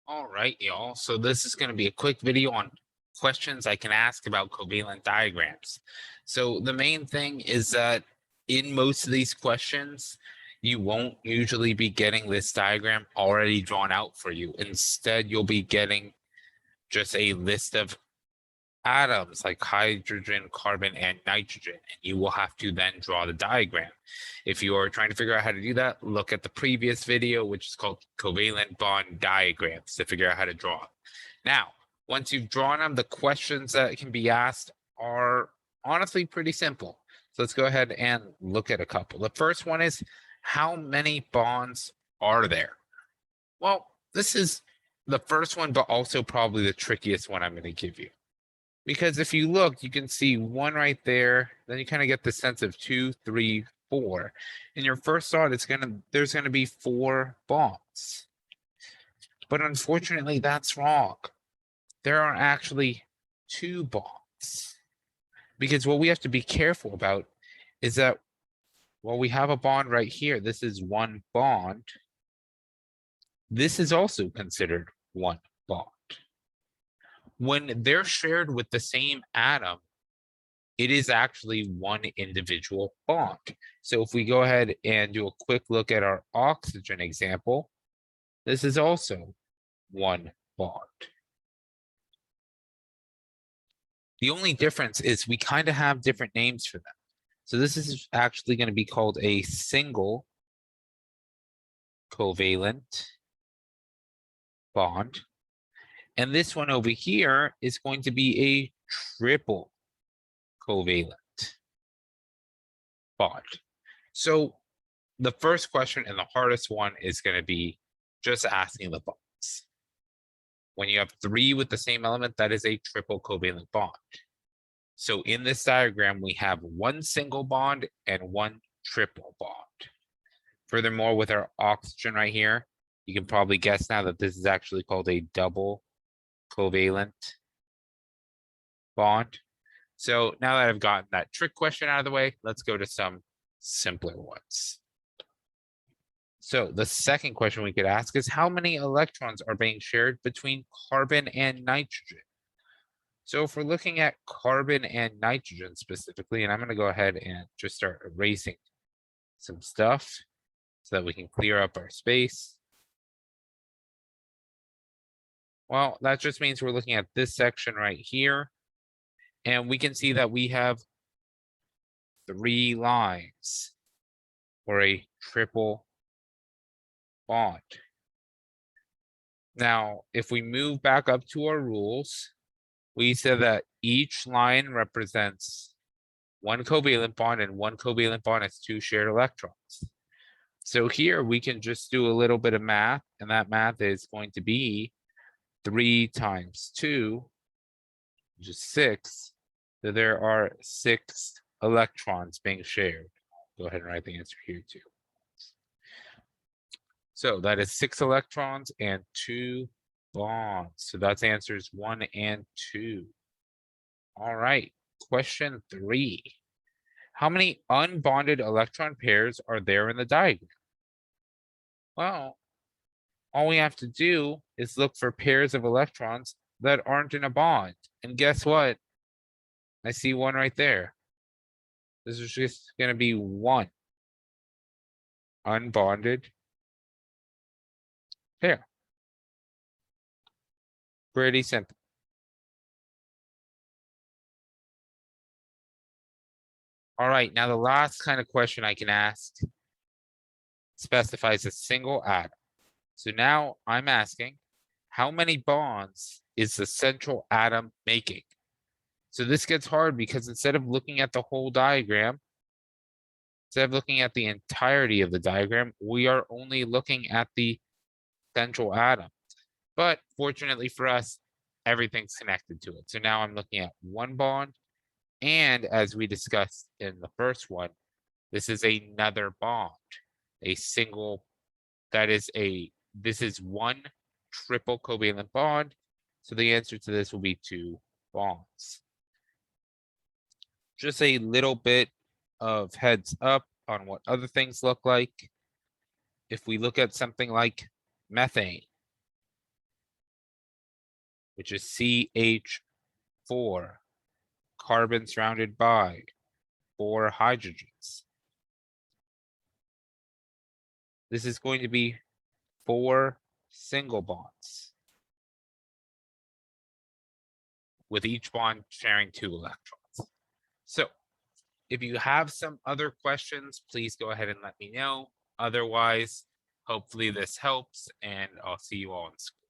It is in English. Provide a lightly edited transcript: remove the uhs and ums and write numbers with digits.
All right, y'all. So this is going to be a quick video on questions I can ask about covalent diagrams. So the main thing is that in most of these questions, you won't usually be getting this diagram already drawn out for you. Instead, you'll be getting just a list of atoms like hydrogen, carbon, and nitrogen, and you will have to then draw the diagram. If you are trying to figure out how to do that, look at the previous video, which is called covalent bond diagrams, to figure out how to draw. Now, once you've drawn them, the questions that can be asked are honestly pretty simple. So let's go ahead and look at a couple. The first one is, how many bonds are there? Well, this is the first one, but also probably the trickiest one I'm going to give you. Because if you look, you can see one right there. Then you kind of get the sense of 2, 3, 4. In your first thought, there's gonna be 4 bonds. But unfortunately, that's wrong. There are actually 2 bonds. Because what we have to be careful about is that while we have a bond right here, this is one bond. This is also considered one bond. When they're shared with the same atom, it is actually one individual bond. So if we go ahead and do a quick look at our oxygen example, this is also one bond. The only difference is we kind of have different names for them. So this is actually going to be called a single covalent bond. And this one over here is going to be a triple covalent bond. So the first question and the hardest one is going to be just asking the bonds. When you have 3 with the same element, that is a triple covalent bond. So in this diagram, we have one single bond and one triple bond. Furthermore, with our oxygen right here, you can probably guess now that this is actually called a double covalent bond. So now that I've gotten that trick question out of the way, let's go to some simpler ones. So the second question we could ask is, how many electrons are being shared between carbon and nitrogen? So if we're looking at carbon and nitrogen specifically, and I'm going to go ahead and just start erasing some stuff so that we can clear up our space. Well, that just means we're looking at this section right here. And we can see that we have 3 lines for a triple bond. Now, if we move back up to our rules, we said that each line represents one covalent bond, and one covalent bond has 2 shared electrons. So here we can just do a little bit of math, and that math is going to be 3 times 2, which is 6. So there are 6 electrons being shared. Go ahead and write the answer here too. So that is 6 electrons and 2 bonds. So that's answers 1 and 2. All right, question 3. How many unbonded electron pairs are there in the diagram? Well, all we have to do is look for pairs of electrons that aren't in a bond. And guess what? I see one right there. This is just going to be one unbonded pair. Pretty simple. All right, now the last kind of question I can ask specifies a single atom. So now I'm asking, how many bonds is the central atom making? So this gets hard because instead of looking at the whole diagram, instead of looking at the entirety of the diagram, we are only looking at the central atom. But fortunately for us, everything's connected to it. So now I'm looking at one bond. And as we discussed in the first one, this is another bond, a single, this is one triple covalent bond. So the answer to this will be 2 bonds. Just a little bit of heads up on what other things look like. If we look at something like methane, which is CH4, carbon surrounded by 4 hydrogens. This is going to be 4 single bonds, with each bond sharing 2 electrons. So if you have some other questions, please go ahead and let me know. Otherwise, hopefully this helps, and I'll see you all in school.